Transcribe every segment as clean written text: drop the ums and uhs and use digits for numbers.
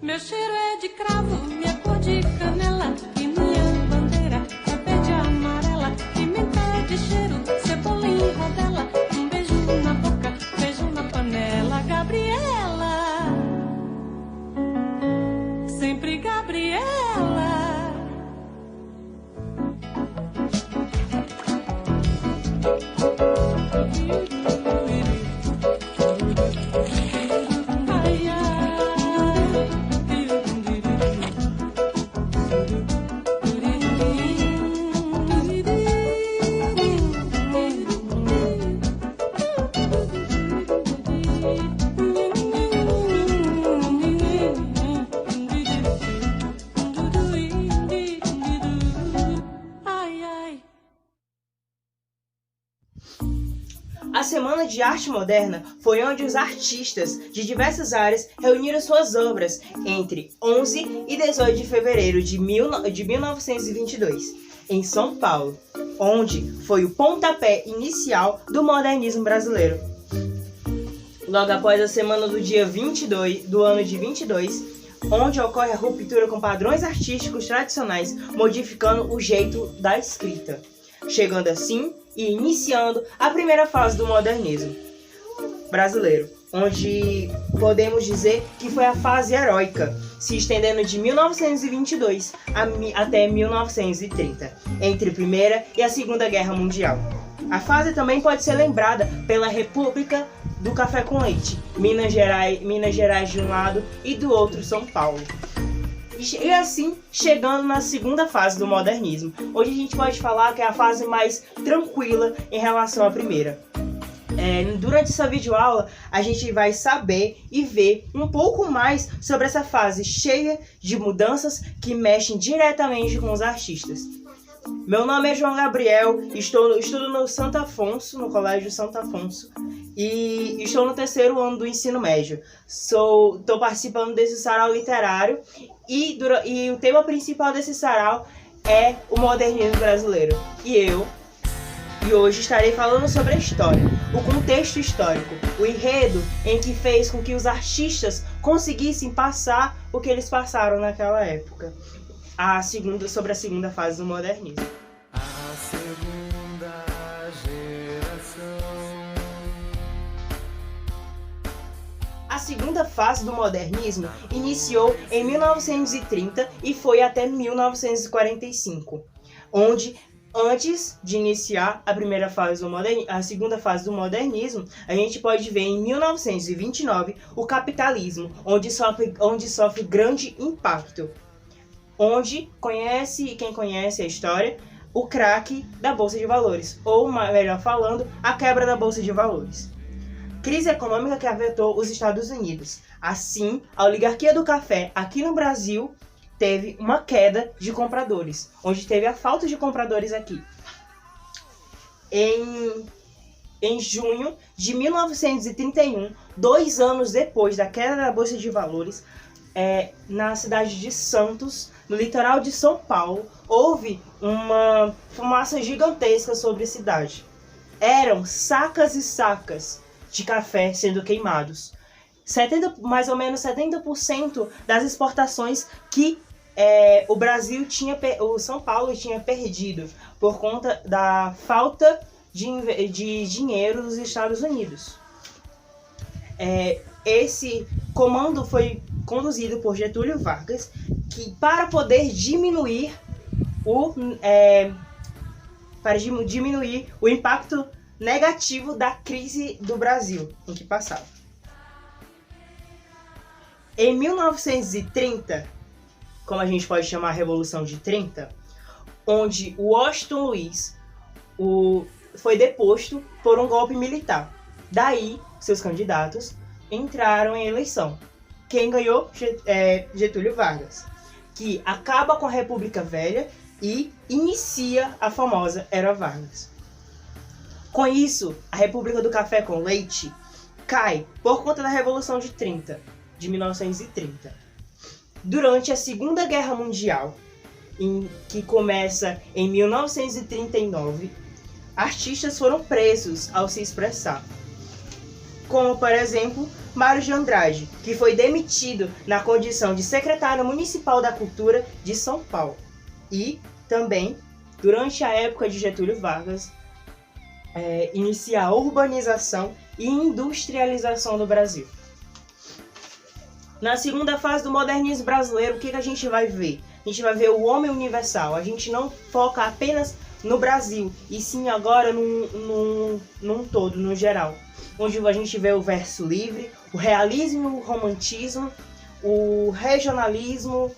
Meu cheiro é de cravo, minha cor de canela, e minha bandeira é verde e amarela. Pimenta de cheiro, cebola em rodela, um beijo na boca, beijo na panela. Gabriela, sempre Gabriela. A Semana de Arte Moderna foi onde os artistas de diversas áreas reuniram suas obras entre 11 e 18 de fevereiro de 1922, em São Paulo, onde foi o pontapé inicial do modernismo brasileiro. Logo após a semana do dia 22 do ano de 22, onde ocorre a ruptura com padrões artísticos tradicionais, modificando o jeito da escrita, chegando assim e iniciando a primeira fase do modernismo brasileiro, onde podemos dizer que foi a fase heróica, se estendendo de 1922 até 1930, entre a Primeira e a Segunda Guerra Mundial. A fase também pode ser lembrada pela República do Café com Leite, Minas Gerais de um lado e do outro São Paulo. E assim, chegando na segunda fase do modernismo, onde a gente pode falar que é a fase mais tranquila em relação à primeira. Durante essa videoaula, a gente vai saber e ver um pouco mais sobre essa fase cheia de mudanças que mexem diretamente com os artistas. Meu nome é João Gabriel, estudo no Santo Afonso, no Colégio Santo Afonso, e estou no 3º ano do ensino médio. Estou participando desse sarau literário e o tema principal desse sarau é o modernismo brasileiro. E hoje estarei falando sobre a história, o contexto histórico, o enredo em que fez com que os artistas conseguissem passar o que eles passaram naquela época. Sobre a segunda fase do modernismo. A segunda geração. A segunda fase do modernismo iniciou em 1930 e foi até 1945, onde, antes de iniciar a segunda fase do modernismo, a gente pode ver em 1929 o capitalismo, onde sofre grande impacto. Onde quem conhece a história, o craque da Bolsa de Valores, ou melhor falando, a quebra da Bolsa de Valores. Crise econômica que afetou os Estados Unidos. Assim, a oligarquia do café aqui no Brasil teve uma queda de compradores, onde teve a falta de compradores aqui. Em junho de 1931, 2 anos depois da queda da Bolsa de Valores, na cidade de Santos, no litoral de São Paulo, houve uma fumaça gigantesca sobre a cidade. Eram sacas e sacas de café sendo queimados. Mais ou menos 70% das exportações que o São Paulo tinha perdido por conta da falta de dinheiro dos Estados Unidos. Esse comando foi conduzido por Getúlio Vargas, que para poder diminuir o impacto negativo da crise do Brasil em que passava. Em 1930, como a gente pode chamar a Revolução de 30, onde Washington Luiz foi deposto por um golpe militar. Daí, seus candidatos entraram em eleição. Quem ganhou? Getúlio Vargas, que acaba com a República Velha e inicia a famosa Era Vargas. Com isso, a República do Café com Leite cai por conta da Revolução de 1930. Durante a Segunda Guerra Mundial, que começa em 1939, artistas foram presos ao se expressar. como, por exemplo, Mário de Andrade, que foi demitido na condição de secretário municipal da Cultura de São Paulo. E também, durante a época de Getúlio Vargas, inicia a urbanização e industrialização do Brasil. Na segunda fase do modernismo brasileiro, o que a gente vai ver? A gente vai ver o homem universal. A gente não foca apenas no Brasil, e sim agora num todo, no geral. Onde a gente vê o verso livre, o realismo, o romantismo, o regionalismo,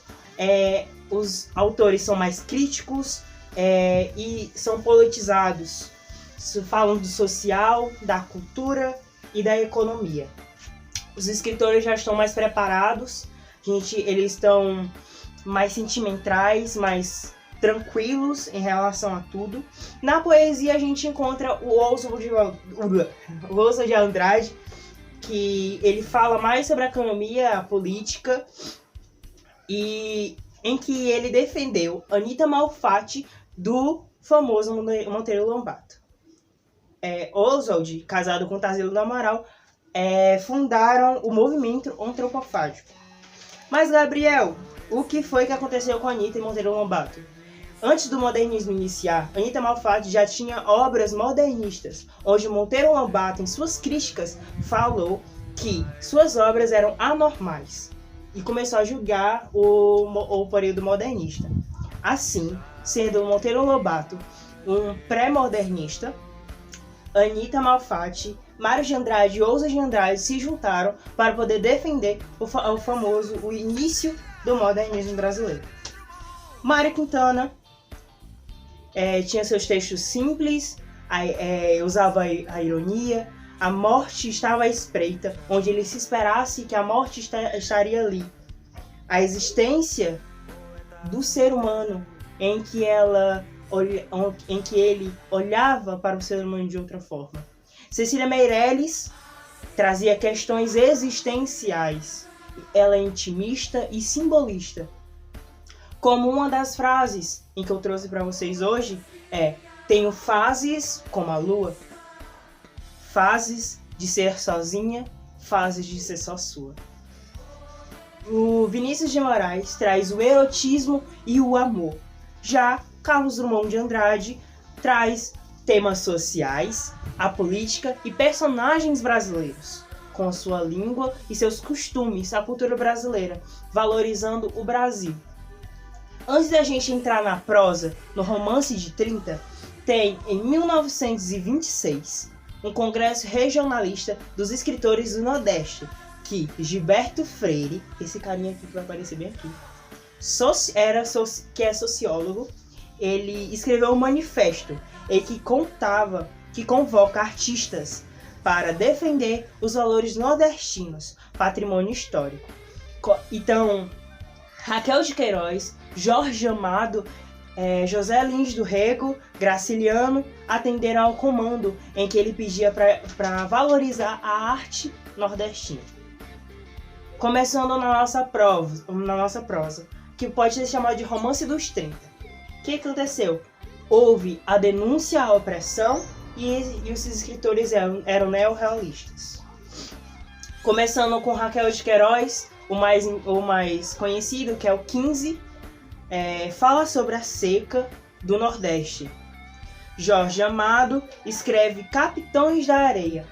os autores são mais críticos e são politizados. Falam do social, da cultura e da economia. Os escritores já estão mais preparados, eles estão mais sentimentais, mais tranquilos em relação a tudo. Na poesia a gente encontra o Oswald de Andrade, que ele fala mais sobre a economia, a política, e em que ele defendeu Anita Malfatti do famoso Monteiro Lobato. Oswald, casado com Tarsila do Amaral, fundaram o movimento antropofágico. Mas, Gabriel, o que foi que aconteceu com Anita e Monteiro Lobato? Antes do modernismo iniciar, Anita Malfatti já tinha obras modernistas, onde Monteiro Lobato, em suas críticas, falou que suas obras eram anormais e começou a julgar o período modernista. Assim, sendo Monteiro Lobato um pré-modernista, Anita Malfatti, Mário de Andrade e Oswald de Andrade se juntaram para poder defender o início do modernismo brasileiro. Mário Quintana tinha seus textos simples, usava a ironia, a morte estava à espreita, onde ele se esperasse que a morte estaria ali. A existência do ser humano em que ele olhava para o ser humano de outra forma. Cecília Meirelles trazia questões existenciais. Ela é intimista e simbolista. Como uma das frases em que eu trouxe para vocês hoje tenho fases como a lua, fases de ser sozinha, fases de ser só sua. O Vinícius de Moraes traz o erotismo e o amor. Já Carlos Drummond de Andrade traz temas sociais, a política e personagens brasileiros, com a sua língua e seus costumes, a cultura brasileira, valorizando o Brasil. Antes da gente entrar na prosa, no Romance de 30, tem, em 1926, um congresso regionalista dos escritores do Nordeste, que Gilberto Freire, esse carinha aqui que vai aparecer bem aqui, que é sociólogo, ele escreveu um manifesto que convoca artistas para defender os valores nordestinos, patrimônio histórico. Então, Raquel de Queiroz, Jorge Amado, José Lins do Rego, Graciliano atenderam ao comando em que ele pedia para valorizar a arte nordestina. Começando na nossa prosa, que pode ser chamada de Romance dos 30. O que aconteceu? Houve a denúncia à opressão e os escritores eram neorrealistas. Começando com Raquel de Queiroz, o mais conhecido, que é o 15, fala sobre a seca do Nordeste. Jorge Amado escreve Capitães da Areia,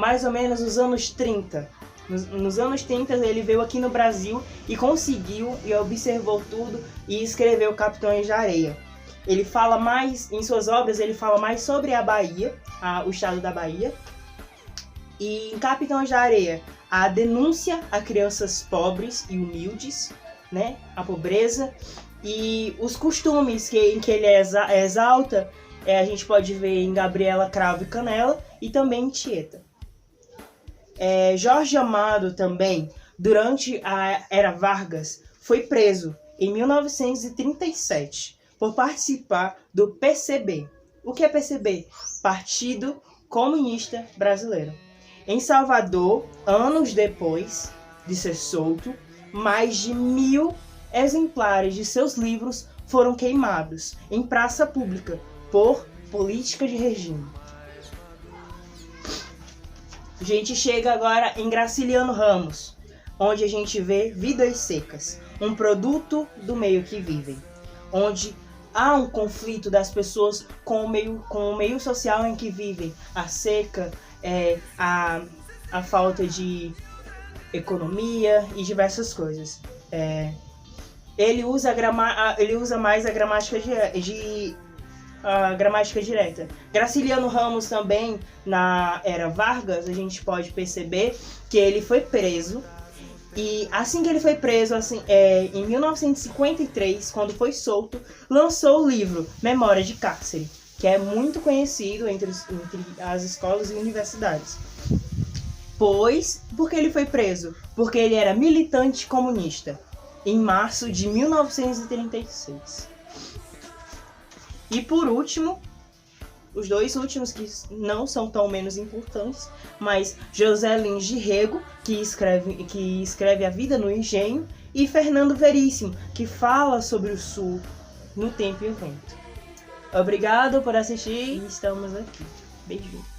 mais ou menos nos anos 30. Nos anos 30 ele veio aqui no Brasil e conseguiu e observou tudo e escreveu Capitães da Areia. Ele fala mais, em suas obras, ele fala mais sobre a Bahia, o estado da Bahia. E em Capitães da Areia, a denúncia a crianças pobres e humildes, né? A pobreza e os costumes em que ele exalta, a gente pode ver em Gabriela Cravo e Canela e também em Tieta. Jorge Amado também, durante a Era Vargas, foi preso em 1937 por participar do PCB. O que é PCB? Partido Comunista Brasileiro. Em Salvador, anos depois de ser solto, mais de 1000 exemplares de seus livros foram queimados em praça pública por política de regime. A gente chega agora em Graciliano Ramos, onde a gente vê Vidas Secas, um produto do meio que vivem, onde há um conflito das pessoas com o meio social em que vivem, a seca, a falta de economia e diversas coisas. Ele usa mais a gramática direta. Graciliano Ramos também, na era Vargas, a gente pode perceber que ele foi preso. E assim que ele foi preso, em 1953, quando foi solto, lançou o livro Memória de Cárcere, que é muito conhecido entre as escolas e universidades. Por que ele foi preso? Porque ele era militante comunista, em março de 1936. E por último, os dois últimos que não são tão menos importantes, mas José Lins de Rego, que escreve A Vida no Engenho, e Fernando Veríssimo, que fala sobre o Sul no Tempo e o Vento. Obrigado por assistir e estamos aqui. Beijinho.